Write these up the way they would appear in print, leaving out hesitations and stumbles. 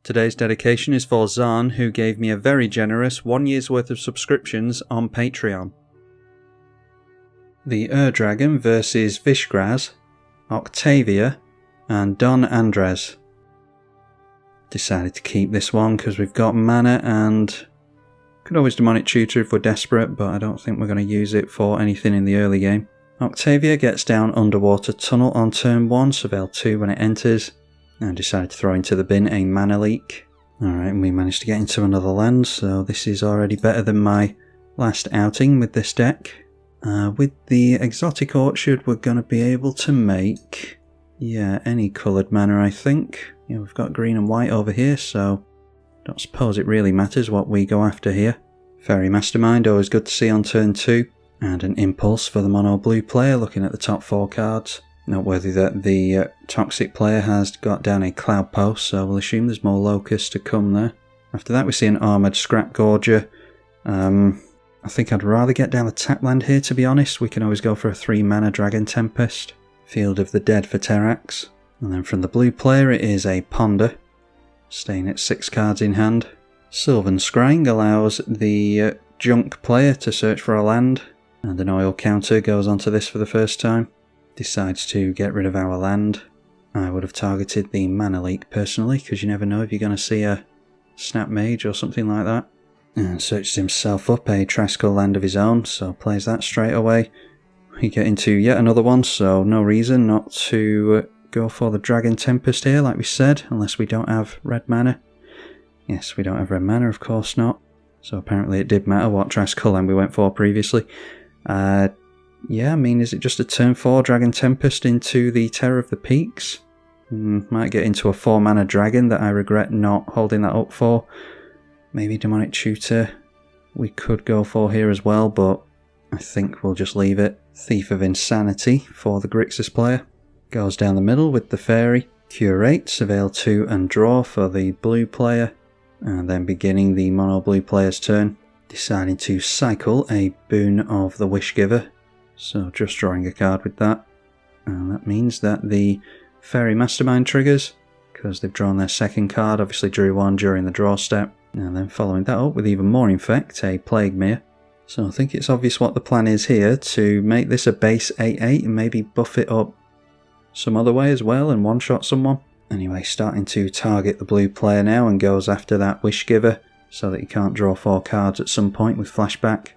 Today's dedication is for Zahn, who gave me a very generous 1 year's worth of subscriptions on Patreon. The Dragon versus Vishgraz, Octavia, and Don Andres. Decided to keep this one because we've got mana and could always demonic tutor if we're desperate, but I don't think we're going to use it for anything in the early game. Octavia gets down Underwater Tunnel on turn 1, surveil 2 when it enters, and decided to throw into the bin a mana leak. Alright, and we managed to get into another land, so this is already better than my last outing with this deck. With the Exotic Orchard we're going to be able to make, any coloured mana I think. We've got green and white over here, so don't suppose it really matters what we go after here. Fairy Mastermind, always good to see on turn 2. And an Impulse for the mono blue player, looking at the top 4 cards. Noteworthy that the Toxic player has got down a Cloud Post, so we'll assume there's more Locusts to come there. After that we see an Armoured Scrap Gorger. I think I'd rather get down the tap land here, to be honest. We can always go for a 3 mana Dragon Tempest. Field of the Dead for Terrax. And then from the blue player it is a Ponder, staying at 6 cards in hand. Sylvan Scrying allows the Junk player to search for a land, and an oil counter goes onto this for the first time. Decides to get rid of our land. I would have targeted the mana leak personally, because you never know if you're going to see a Snap Mage or something like that. And searches himself up a Tribalkai land of his own, so plays that straight away. We get into yet another one, so no reason not to go for the Dragon Tempest here, like we said, unless we don't have red mana. Yes, we don't have red mana, of course not. So apparently it did matter what Tribalkai land we went for previously. Yeah, I mean, is it just a turn 4 Dragon Tempest into the Terror of the Peaks? Might get into a 4 mana dragon that I regret not holding that up for. Maybe Demonic Tutor we could go for here as well, but I think we'll just leave it. Thief of Insanity for the Grixis player. Goes down the middle with the Fairy. Curate, surveil 2 and draw for the blue player. And then beginning the mono blue player's turn. Deciding to cycle a Boon of the Wishgiver. So just drawing a card with that. And that means that the Fairy Mastermind triggers, because they've drawn their second card, obviously drew one during the draw step. And then following that up with even more Infect, a Plague Mere. So I think it's obvious what the plan is here, to make this a base 8/8 and maybe buff it up some other way as well and one-shot someone. Anyway, starting to target the blue player now and goes after that Wishgiver so that he can't draw 4 cards at some point with flashback.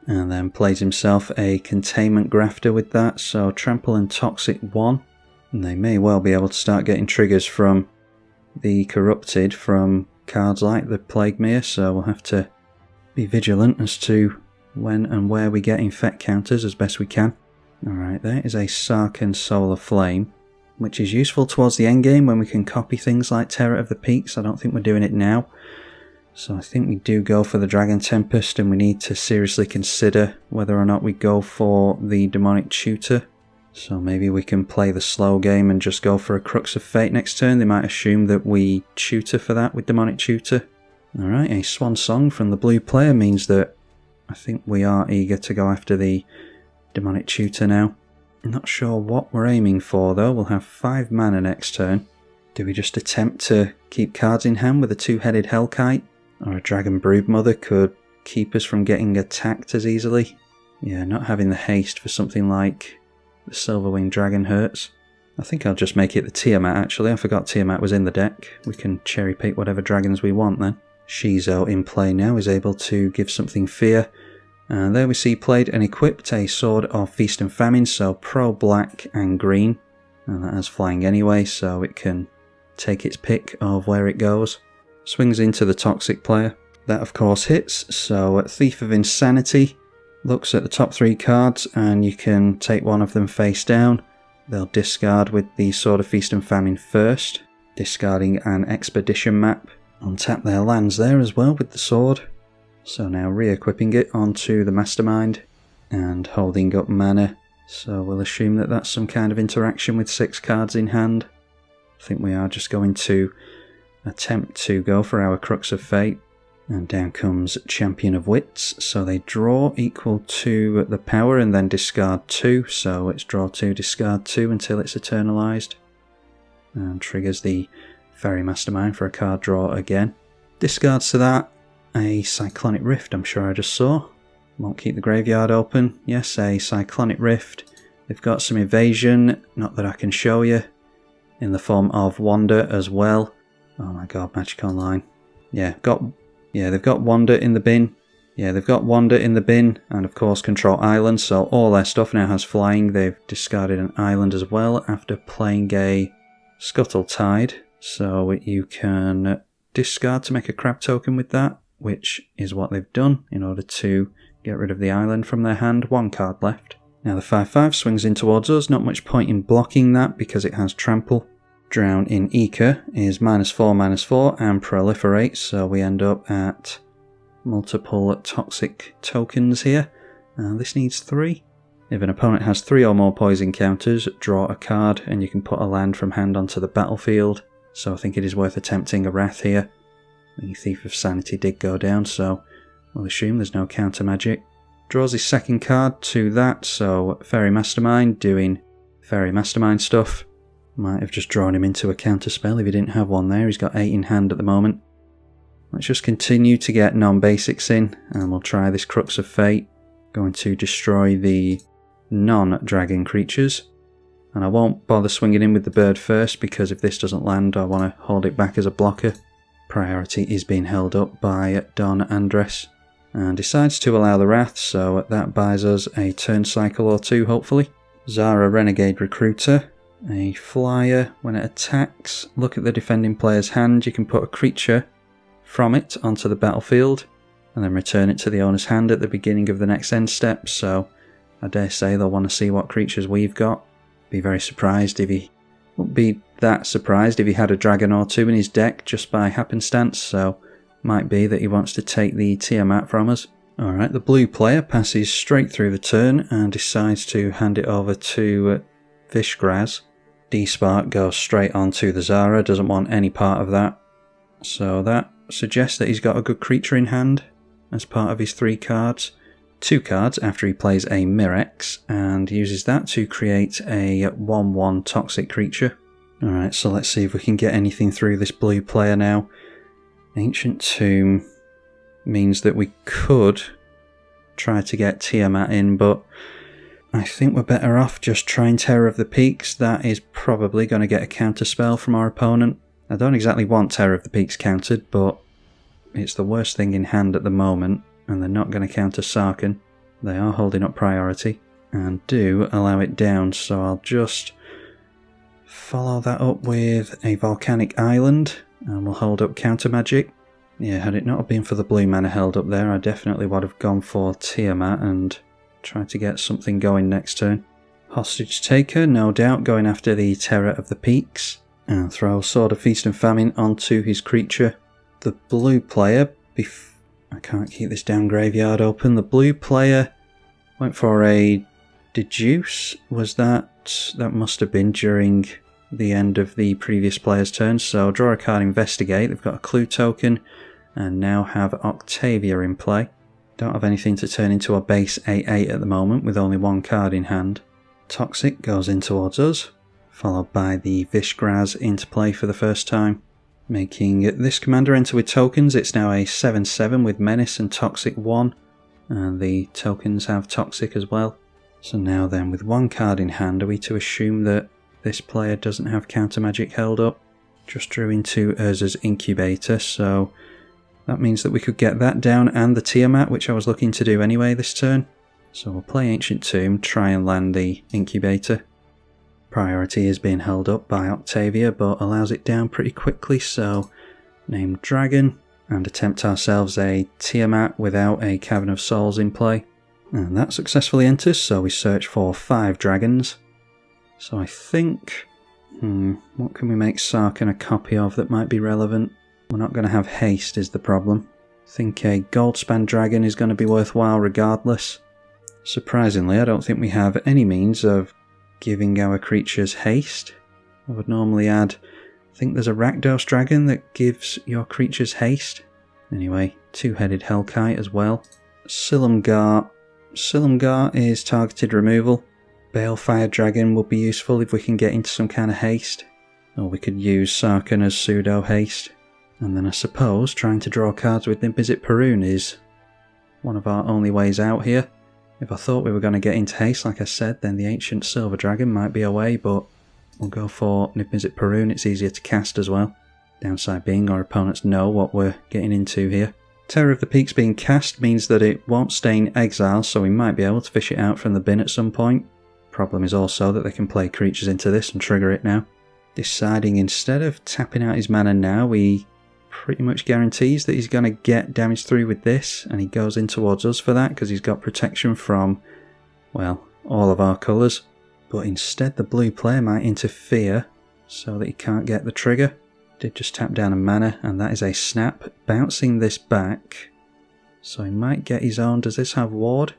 And then plays himself a Containment Grafter with that, so Trample and Toxic 1. And they may well be able to start getting triggers from the Corrupted from cards like the Plague Mere, so we'll have to be vigilant as to when and where we get Infect counters as best we can. Alright, there is a Sarkhan Solar Flame, which is useful towards the endgame when we can copy things like Terror of the Peaks. I don't think we're doing it now. So I think we do go for the Dragon Tempest, and we need to seriously consider whether or not we go for the Demonic Tutor. So maybe we can play the slow game and just go for a Crux of Fate next turn. They might assume that we tutor for that with Demonic Tutor. Alright, a Swan Song from the blue player means that I think we are eager to go after the Demonic Tutor now. I'm not sure what we're aiming for though. We'll have 5 mana next turn. Do we just attempt to keep cards in hand with a 2-headed Hellkite? Or a Dragon Broodmother could keep us from getting attacked as easily. Yeah, not having the haste for something like the Silverwing Dragon hurts. I think I'll just make it the Tiamat actually. I forgot Tiamat was in the deck. We can cherry pick whatever dragons we want then. Shizo in play now is able to give something fear. And there we see played and equipped a Sword of Feast and Famine, so pro black and green. And that has flying anyway, so it can take its pick of where it goes. Swings into the Toxic player. That of course hits, so Thief of Insanity looks at the top 3 cards and you can take one of them face down. They'll discard with the Sword of Feast and Famine first, discarding an Expedition map. Untap their lands there as well with the sword. So now re-equipping it onto the Mastermind and holding up mana. So we'll assume that that's some kind of interaction with 6 cards in hand. I think we are just going to attempt to go for our Crux of Fate. And down comes Champion of Wits. So they draw equal to the power and then discard 2. So it's draw 2, discard 2 until it's eternalized. And triggers the Fairy Mastermind for a card draw again. Discards to that, a Cyclonic Rift I'm sure I just saw. Won't keep the graveyard open. Yes, a Cyclonic Rift. They've got some evasion, not that I can show you, in the form of Wander as well. Oh my god, Magic Online. They've got Wander in the bin. They've got Wander in the bin, and of course Control Island, so all their stuff now has flying. They've discarded an island as well after playing a Scuttle Tide, so you can discard to make a crab token with that, which is what they've done in order to get rid of the island from their hand. One card left. Now the 5/5 swings in towards us, not much point in blocking that because it has Trample. Drown in Ika is -4/-4 and proliferate, so we end up at multiple toxic tokens here. This needs 3. If an opponent has 3 or more poison counters, draw a card and you can put a land from hand onto the battlefield. So I think it is worth attempting a Wrath here. The Thief of Sanity did go down, so we'll assume there's no counter magic. Draws his second card to that, so Fairy Mastermind doing Fairy Mastermind stuff. Might have just drawn him into a counter spell if he didn't have one there. He's got 8 in hand at the moment. Let's just continue to get non-basics in, and we'll try this Crux of Fate. Going to destroy the non-dragon creatures. And I won't bother swinging in with the bird first, because if this doesn't land, I want to hold it back as a blocker. Priority is being held up by Don Andres. And decides to allow the Wrath, so that buys us a turn cycle or 2, hopefully. Zara Renegade Recruiter. A flyer. When it attacks, look at the defending player's hand. You can put a creature from it onto the battlefield and then return it to the owner's hand at the beginning of the next end step, so I dare say they'll want to see what creatures we've got. Be very surprised if he... Wouldn't be that surprised if he had a dragon or 2 in his deck just by happenstance, so might be that he wants to take the Tiamat from us. Alright, the blue player passes straight through the turn and decides to hand it over to Vishgraz. D-Spark goes straight onto the Zara, doesn't want any part of that. So that suggests that he's got a good creature in hand as part of his 3 cards. 2 cards after he plays a Mirex and uses that to create a 1/1 toxic creature. Alright, so let's see if we can get anything through this blue player now. Ancient Tomb means that we could try to get Tiamat in, but I think we're better off just trying Terror of the Peaks. That is probably going to get a counter spell from our opponent. I don't exactly want Terror of the Peaks countered, but it's the worst thing in hand at the moment, and they're not going to counter Sarkhan. They are holding up priority, and do allow it down, so I'll just follow that up with a Volcanic Island, and we'll hold up counter magic. Yeah, had it not been for the blue mana held up there, I definitely would have gone for Tiamat and tried to get something going next turn. Hostage Taker, no doubt, going after the Terror of the Peaks. And throw Sword of Feast and Famine onto his creature. The blue player, I can't keep this damn graveyard open. The blue player went for a Deduce. Was that must have been during the end of the previous player's turn. So draw a card, Investigate. They've got a clue token and now have Octavia in play. Don't have anything to turn into a base 8/8 at the moment with only 1 card in hand. Toxic goes in towards us, followed by the Vishgraz into play for the first time. Making this commander enter with tokens, it's now a 7/7 with Menace and Toxic 1, and the tokens have Toxic as well. So now then, with 1 card in hand, are we to assume that this player doesn't have counter magic held up? Just drew into Urza's Incubator, so that means that we could get that down and the Tiamat, which I was looking to do anyway this turn. So we'll play Ancient Tomb, try and land the Incubator. Priority is being held up by Octavia, but allows it down pretty quickly, so name Dragon, and attempt ourselves a Tiamat without a Cavern of Souls in play. And that successfully enters, so we search for 5 dragons. So I think... what can we make Sarkhan a copy of that might be relevant? We're not going to have haste is the problem. I think a Goldspan Dragon is going to be worthwhile regardless. Surprisingly, I don't think we have any means of giving our creatures haste. I would normally add, I think there's a Rakdos Dragon that gives your creatures haste. Anyway, 2-headed Hellkite as well. Silumgar. Silumgar is targeted removal. Balefire Dragon will be useful if we can get into some kind of haste. Or we could use Sarkhan as pseudo haste. And then I suppose trying to draw cards with Niv-Mizzet Parun is one of our only ways out here. If I thought we were going to get into haste, like I said, then the Ancient Silver Dragon might be a way, but we'll go for Niv-Mizzet Parun. It's easier to cast as well. Downside being our opponents know what we're getting into here. Terror of the Peaks being cast means that it won't stain exile, so we might be able to fish it out from the bin at some point. Problem is also that they can play creatures into this and trigger it now. Deciding instead of tapping out his mana now, he pretty much guarantees that he's going to get damage through with this, and he goes in towards us for that because he's got protection from, well, all of our colours. But instead the blue player might interfere so that he can't get the trigger. Did just tap down a mana, and that is a snap, bouncing this back. So he might get his own. Does this have ward?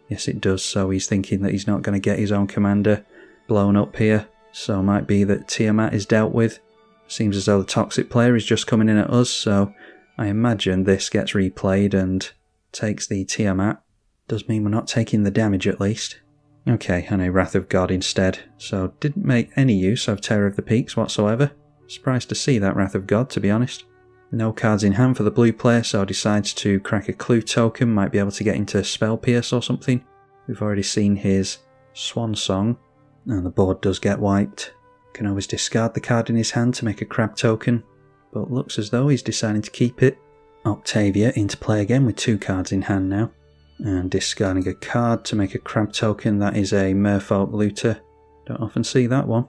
Yes it does, so he's thinking that he's not going to get his own commander blown up here. So it might be that Tiamat is dealt with. Seems as though the toxic player is just coming in at us, so I imagine this gets replayed and takes the Tiamat. Does mean we're not taking the damage at least. Okay, and a Wrath of God instead, so didn't make any use of Terror of the Peaks whatsoever. Surprised to see that Wrath of God, to be honest. No cards in hand for the blue player, so decides to crack a clue token, might be able to get into Spell Pierce or something. We've already seen his Swan Song, and the board does get wiped. Can always discard the card in his hand to make a crab token, but looks as though he's deciding to keep it. Octavia into play again with 2 cards in hand now, and discarding a card to make a crab token. That is a Merfolk Looter. Don't often see that one.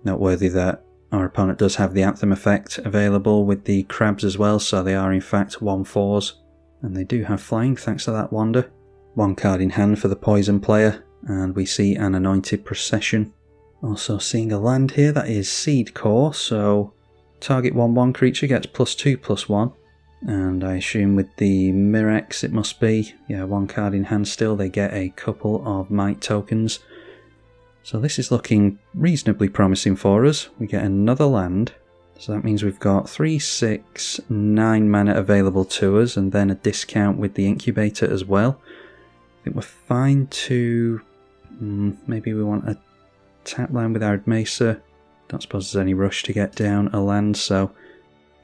Noteworthy that our opponent does have the Anthem effect available with the crabs as well, so they are in fact 1/4s, and they do have flying thanks to that Wander. 1 card in hand for the poison player, and we see an Anointed Procession. Also seeing a land here, that is Seed Core, so target 1/1 creature gets +2/+1, and I assume with the Mirex it must be, yeah, 1 card in hand still, they get a couple of Might tokens. So this is looking reasonably promising for us. We get another land, so that means we've got 3, 6, 9 mana available to us, and then a discount with the Incubator as well. I think we're fine to, maybe we want a tap land with Arid Mesa. Don't suppose there's any rush to get down a land, so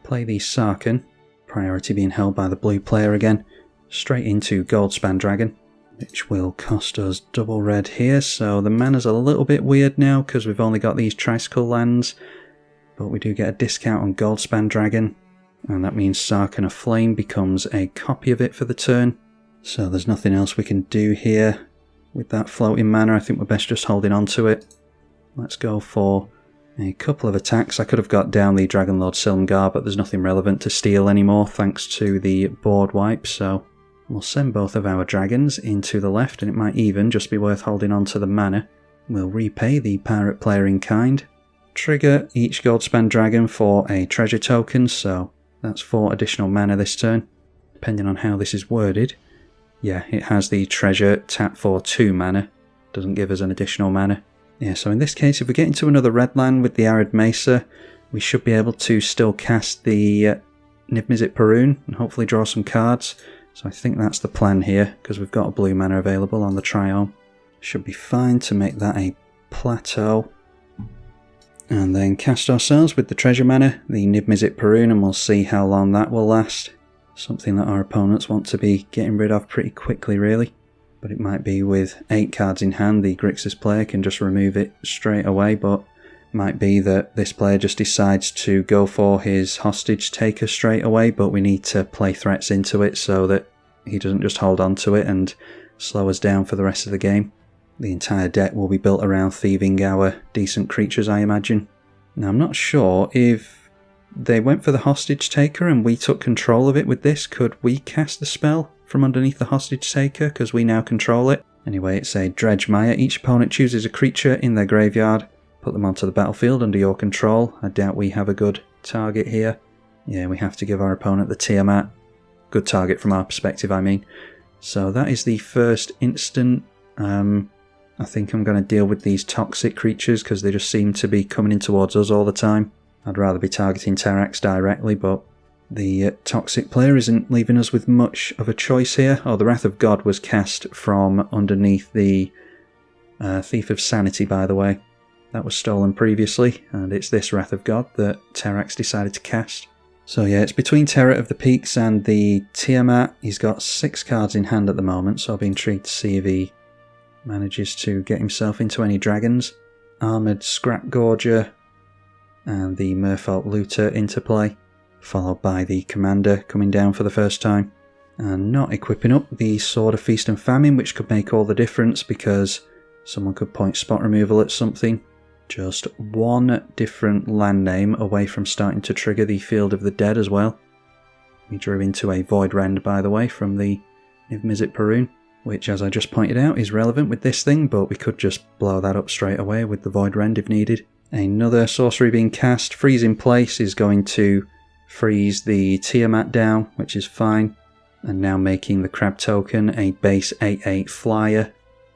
play the Sarkhan. Priority being held by the blue player again. Straight into Goldspan Dragon, which will cost us double red here, so the mana's a little bit weird now because we've only got these Tricycle lands, but we do get a discount on Goldspan Dragon, and that means Sarkhan of Flame becomes a copy of it for the turn. So there's nothing else we can do here with that floating mana. I think we're best just holding on to it. Let's go for a couple of attacks. I could have got down the Dragonlord Silmgar, but there's nothing relevant to steal anymore thanks to the board wipe, so we'll send both of our dragons into the left, and it might even just be worth holding on to the mana. We'll repay the pirate player in kind. Trigger each Goldspan Dragon for a treasure token, so that's 4 additional mana this turn. Depending on how this is worded. Yeah, it has the treasure tap for 2 mana. Doesn't give us an additional mana. Yeah, so in this case, if we get into another red land with the Arid Mesa, we should be able to still cast the Niv-Mizzet Parun and hopefully draw some cards. So I think that's the plan here, because we've got a blue mana available on the Triome. Should be fine to make that a plateau. And then cast ourselves with the treasure mana, the Niv-Mizzet Parun, and we'll see how long that will last. Something that our opponents want to be getting rid of pretty quickly, really. But it might be with 8 cards in hand, the Grixis player can just remove it straight away, but it might be that this player just decides to go for his hostage taker straight away, but we need to play threats into it so that he doesn't just hold on to it and slow us down for the rest of the game. The entire deck will be built around thieving our decent creatures, I imagine. Now I'm not sure if they went for the hostage taker and we took control of it with this. Could we cast the spell from underneath the hostage taker because we now control it? Anyway, it's a Dredge Mire. Each opponent chooses a creature in their graveyard, put them onto the battlefield under your control. I doubt we have a good target here. Yeah, we have to give our opponent the Tiamat. Good target from our perspective, I mean. So that is the first instant. I think I'm going to deal with these toxic creatures because they just seem to be coming in towards us all the time. I'd rather be targeting Terrax directly, but the toxic player isn't leaving us with much of a choice here. Oh, the Wrath of God was cast from underneath the Thief of Sanity, by the way. that was stolen previously, and it's this Wrath of God that Terrax decided to cast. So yeah, it's between Terror of the Peaks and the Tiamat. He's got 6 cards in hand at the moment, so I'll be intrigued to see if he manages to get himself into any dragons. Armoured Scrap Gorger and the Merfolk Looter into play, followed by the Commander coming down for the first time. And not equipping up the Sword of Feast and Famine, which could make all the difference because someone could point spot removal at something. Just one different land name away from starting to trigger the Field of the Dead as well. We drew into a Void Rend, by the way, from the Niv Mizzet Perun, which, as I just pointed out, is relevant with this thing, but we could just blow that up straight away with the Void Rend if needed. Another sorcery being cast. Freeze in Place is going to freeze the Tiamat down, which is fine. And now making the Crab token a base 8/8 flyer.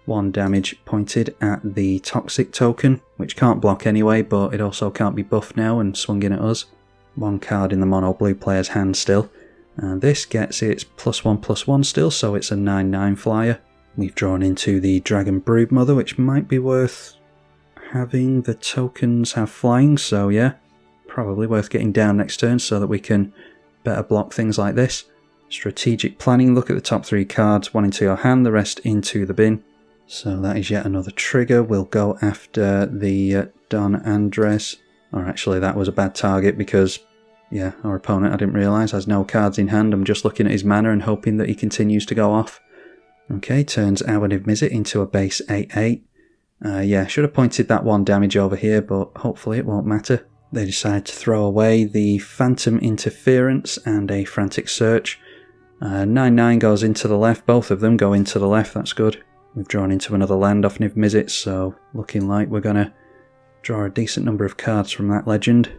1 damage pointed at the Toxic token, which can't block anyway, but it also can't be buffed now and swung in at us. 1 card in the mono blue player's hand still. And this gets its +1/+1 still, so it's a 9/9 flyer. We've drawn into the Dragon Broodmother, which might be worth having the tokens have flying, so yeah, probably worth getting down next turn so that we can better block things like this. Strategic planning, look at the top 3 cards, 1 into your hand, the rest into the bin. So that is yet another trigger. We'll go after the Don Andres. Or actually that was a bad target because, yeah, our opponent, I didn't realise, has no cards in hand. I'm just looking at his mana and hoping that he continues to go off. Okay, turns our Niv Mizzet into a base 8/8. Yeah, should have pointed that 1 damage over here, but hopefully it won't matter. They decide to throw away the Phantom Interference and a Frantic Search. 9/9 goes into the left, both of them go into the left, that's good. We've drawn into another land off Niv Mizzet, so looking like we're going to draw a decent number of cards from that legend.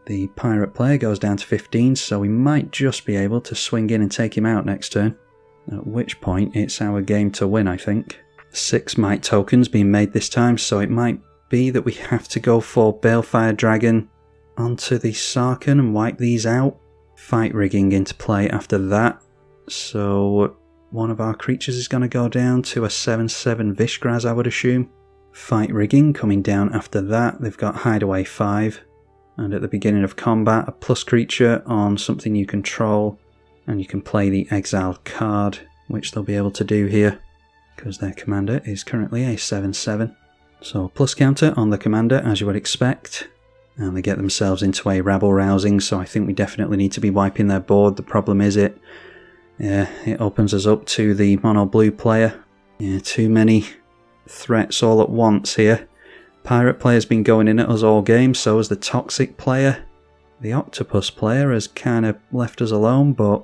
The Pirate player goes down to 15, so we might just be able to swing in and take him out next turn. At which point it's our game to win, I think. 6 Might tokens being made this time, so it might be that we have to go for Balefire Dragon onto the Sarkhan and wipe these out. Fight Rigging into play after that, so one of our creatures is going to go down to a 7/7 Vishgraz, I would assume. Fight Rigging coming down after that. They've got Hideaway 5. And at the beginning of combat, a plus creature on something you control. And you can play the exiled card, which they'll be able to do here, because their commander is currently a 7/7. So plus counter on the commander, as you would expect. And they get themselves into a rabble rousing, so I think we definitely need to be wiping their board. The problem is it opens us up to the mono blue player. Yeah, too many threats all at once here. Pirate player's been going in at us all game, so has the Toxic player. The Octopus player has kind of left us alone, but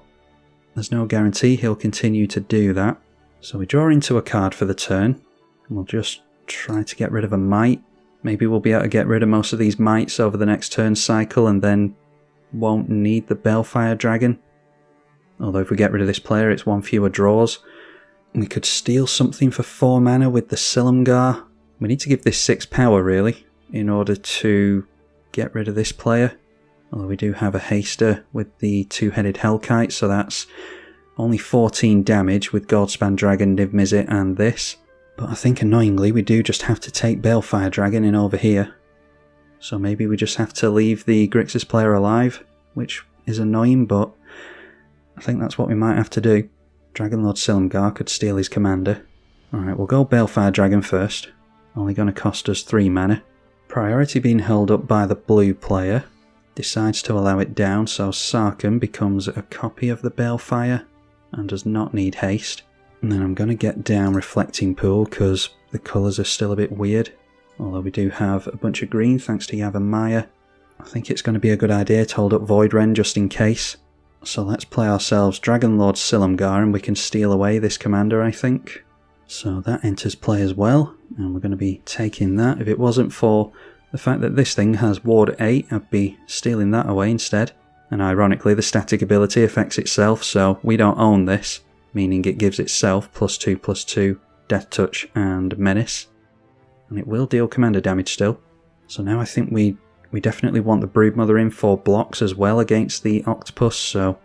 there's no guarantee he'll continue to do that. So we draw into a card for the turn. We'll just try to get rid of a Might. Maybe we'll be able to get rid of most of these Mights over the next turn cycle and then won't need the Balefire Dragon. Although if we get rid of this player, it's 1 fewer draws. We could steal something for 4 mana with the Silumgar. We need to give this 6 power, really, in order to get rid of this player. Although we do have a Haster with the 2-headed Hellkite, so that's only 14 damage with Goldspan Dragon, Niv Mizzet and this. But I think annoyingly we do just have to take Balefire Dragon in over here. So maybe we just have to leave the Grixis player alive, which is annoying, but I think that's what we might have to do. Dragonlord Silumgar could steal his commander. Alright, we'll go Balefire Dragon first. Only going to cost us 3 mana. Priority being held up by the blue player. Decides to allow it down, so Sarkhan becomes a copy of the Balefire and does not need haste. And then I'm going to get down Reflecting Pool because the colours are still a bit weird. Although we do have a bunch of green thanks to Yavimaya. I think it's going to be a good idea to hold up Void Rend just in case. So let's play ourselves Dragonlord Silumgar and we can steal away this commander, I think. So that enters play as well, and we're going to be taking that. If it wasn't for the fact that this thing has Ward 8, I'd be stealing that away instead. And ironically, the static ability affects itself, so we don't own this, meaning it gives itself +2/+2, Death Touch and Menace. And it will deal commander damage still. So now I think we definitely want the Broodmother in for blocks as well against the Octopus, so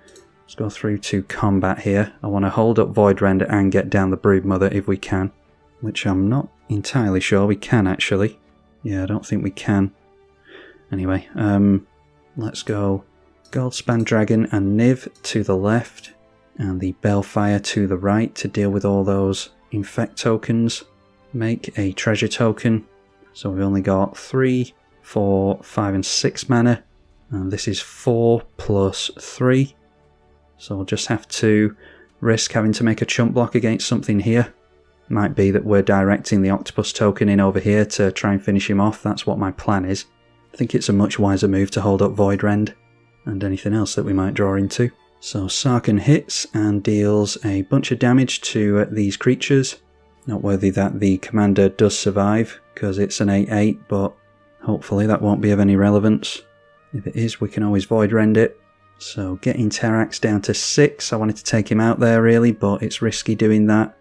let's go through to combat here. I want to hold up Void Rend and get down the Broodmother if we can, which I'm not entirely sure we can actually. Yeah, I don't think we can. Anyway, let's go Goldspan Dragon and Niv to the left, and the Balefire to the right to deal with all those infect tokens. Make a treasure token. So we've only got 3, 4, 5 and 6 mana, and this is 4 plus 3. So we'll just have to risk having to make a chump block against something here. Might be that we're directing the octopus token in over here to try and finish him off. That's what my plan is. I think it's a much wiser move to hold up Void Rend and anything else that we might draw into. So Sarkhan hits and deals a bunch of damage to these creatures. Noteworthy that the commander does survive because it's an 8/8, but hopefully that won't be of any relevance. If it is, we can always Void Rend it. So getting Terrax down to 6, I wanted to take him out there really, but it's risky doing that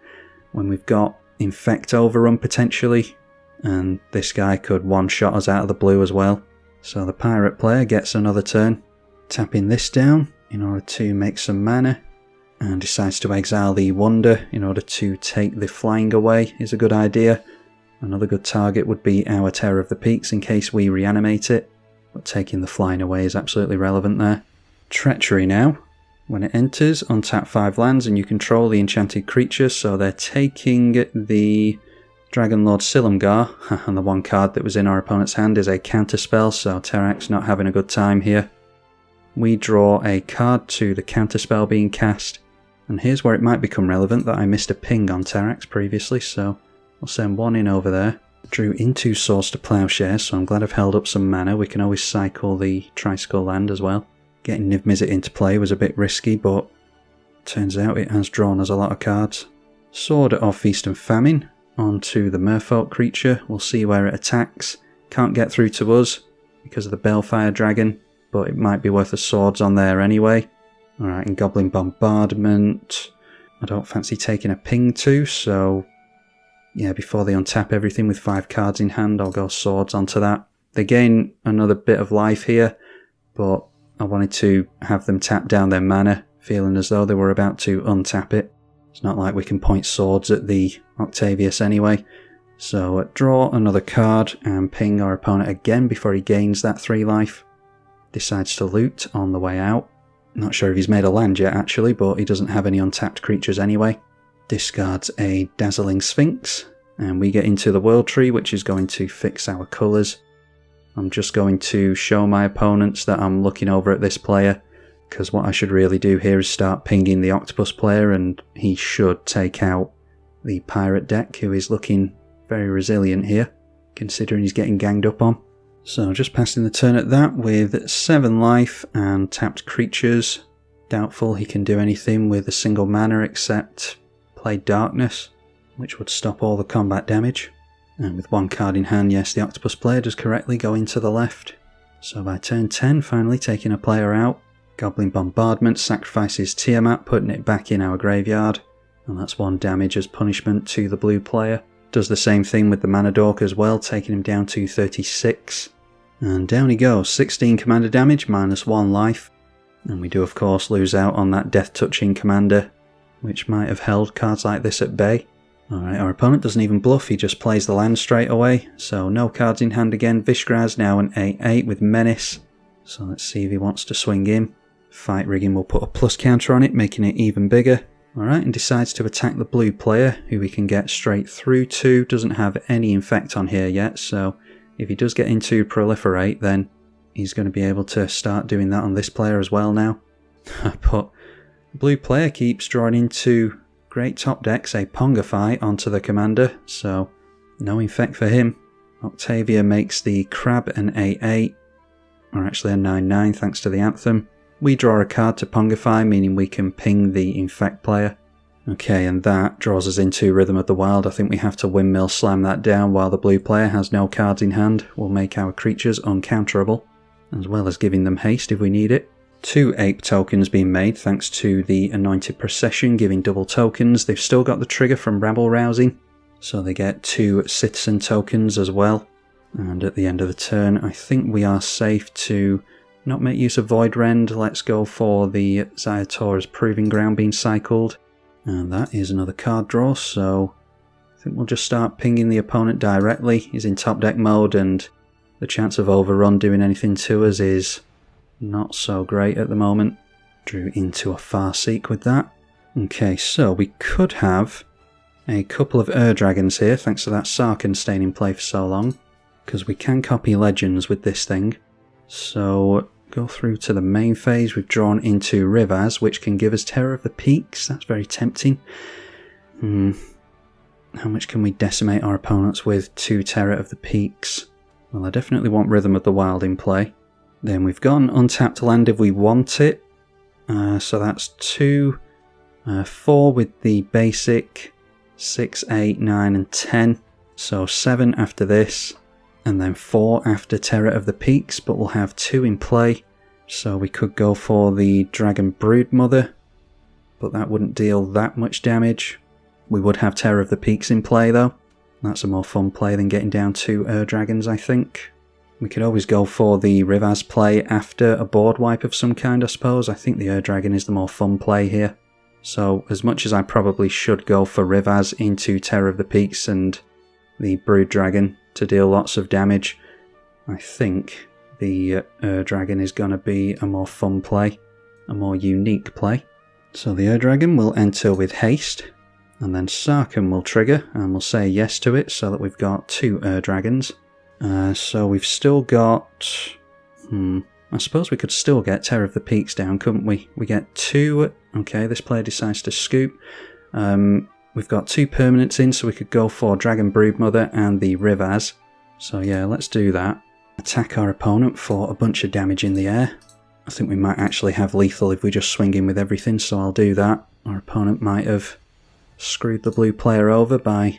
when we've got Infect Overrun potentially, and this guy could one-shot us out of the blue as well. So the pirate player gets another turn, tapping this down in order to make some mana, and decides to exile the Wonder in order to take the flying away is a good idea. Another good target would be our Terror of the Peaks in case we reanimate it, but taking the flying away is absolutely relevant there. Treachery now. When it enters, untap 5 lands and you control the enchanted creature, so they're taking the Dragonlord Silumgar, and the one card that was in our opponent's hand is a counterspell, so Terrax not having a good time here. We draw a card to the counterspell being cast, and here's where it might become relevant that I missed a ping on Terrax previously, so I'll send one in over there. Drew into Swords to Plowshares, so I'm glad I've held up some mana. We can always cycle the Tricycle land as well. Getting Niv Mizzet into play was a bit risky, but turns out it has drawn us a lot of cards. Sword of Feast and Famine onto the Merfolk creature. We'll see where it attacks. Can't get through to us because of the Balefire Dragon, but it might be worth the swords on there anyway. Alright, and Goblin Bombardment. I don't fancy taking a ping to, so yeah, before they untap everything with 5 cards in hand, I'll go swords onto that. They gain another bit of life here, but I wanted to have them tap down their mana, feeling as though they were about to untap it. It's not like we can point swords at the Octavius anyway. So draw another card and ping our opponent again before he gains that 3 life. Decides to loot on the way out. Not sure if he's made a land yet actually, but he doesn't have any untapped creatures anyway. Discards a Dazzling Sphinx, and we get into the World Tree, which is going to fix our colours. I'm just going to show my opponents that I'm looking over at this player, because what I should really do here is start pinging the Octopus player, and he should take out the Pirate deck, who is looking very resilient here, considering he's getting ganged up on. So just passing the turn at that with 7 life and tapped creatures. Doubtful he can do anything with a single mana except play Darkness, which would stop all the combat damage. And with 1 card in hand, yes, the Octopus player does correctly go into the left. So by turn 10, finally taking a player out. Goblin Bombardment sacrifices Tiamat, putting it back in our graveyard. And that's 1 damage as punishment to the blue player. Does the same thing with the Mana Dork as well, taking him down to 36. And down he goes, 16 commander damage, minus 1 life. And we do of course lose out on that Death Touching commander, which might have held cards like this at bay. Alright, our opponent doesn't even bluff, he just plays the land straight away. So no cards in hand again. Vishgraz now an 8/8 with Menace. So let's see if he wants to swing in. Fight Rigging will put a plus counter on it, making it even bigger. Alright, and decides to attack the blue player, who we can get straight through to. Doesn't have any infect on here yet, so if he does get into Proliferate, then he's going to be able to start doing that on this player as well now. But the blue player keeps drawing into great top decks a Pongify onto the commander, so no infect for him. Octavia makes the Crab an 8/8, or actually a 9/9 thanks to the Anthem. We draw a card to Pongify, meaning we can ping the infect player. Okay, and that draws us into Rhythm of the Wild. I think we have to Windmill Slam that down while the blue player has no cards in hand. We'll make our creatures uncounterable, as well as giving them haste if we need it. 2 ape tokens being made thanks to the Anointed Procession giving double tokens. They've still got the trigger from Rabble Rousing, so they get 2 citizen tokens as well. And at the end of the turn, I think we are safe to not make use of Void Rend. Let's go for the Zayatora's Proving Ground being cycled. And that is another card draw, so I think we'll just start pinging the opponent directly. He's in top deck mode and the chance of overrun doing anything to us is not so great at the moment. Drew into a Farseek with that. Okay, so we could have a couple of Dragons here, thanks to that Sarkhan staying in play for so long, because we can copy Legends with this thing. So go through to the main phase. We've drawn into Rivaz, which can give us Terror of the Peaks. That's very tempting. How much can we decimate our opponents with 2 Terror of the Peaks? Well, I definitely want Rhythm of the Wild in play. Then we've got an untapped land if we want it. So that's 2, 4 with the basic, 6, 8, 9 and 10. So 7 after this, and then 4 after Terror of the Peaks, but we'll have 2 in play. So we could go for the Dragon Broodmother, but that wouldn't deal that much damage. We would have Terror of the Peaks in play though. That's a more fun play than getting down 2 Dragons, I think. We could always go for the Rivaz play after a board wipe of some kind, I suppose. I think the Dragon is the more fun play here. So as much as I probably should go for Rivaz into Terror of the Peaks and the Brood Dragon to deal lots of damage, I think the Dragon is going to be a more fun play, a more unique play. So the Dragon will enter with haste, and then Sarkhan will trigger, and we'll say yes to it so that we've got 2 Dragons. So we've still got... I suppose we could still get Terror of the Peaks down, couldn't we? We get 2... Okay, this player decides to scoop. We've got 2 permanents in, so we could go for Dragon Broodmother and the Rivaz. So yeah, let's do that. Attack our opponent for a bunch of damage in the air. I think we might actually have lethal if we just swing in with everything, so I'll do that. Our opponent might have screwed the blue player over by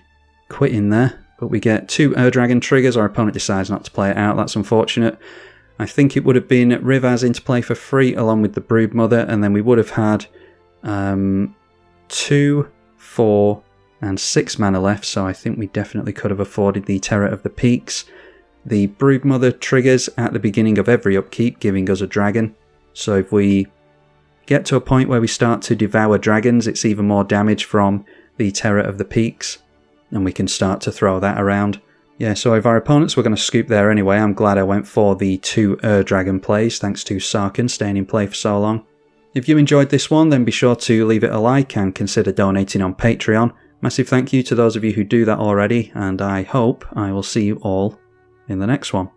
quitting there. But we get 2 Dragon triggers. Our opponent decides not to play it out. That's unfortunate. I think it would have been Rivaz into play for free along with the Broodmother, and then we would have had 2, 4 and 6 mana left, so I think we definitely could have afforded the Terror of the Peaks. The Broodmother triggers at the beginning of every upkeep, giving us a dragon. So if we get to a point where we start to devour dragons, it's even more damage from the Terror of the Peaks, and we can start to throw that around. Yeah, so if our opponents were going to scoop there anyway, I'm glad I went for the 2 Dragon plays, thanks to Sarkhan staying in play for so long. If you enjoyed this one, then be sure to leave it a like and consider donating on Patreon. Massive thank you to those of you who do that already, and I hope I will see you all in the next one.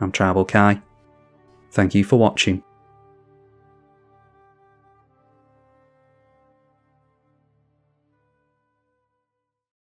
I'm tribalkai. Thank you for watching.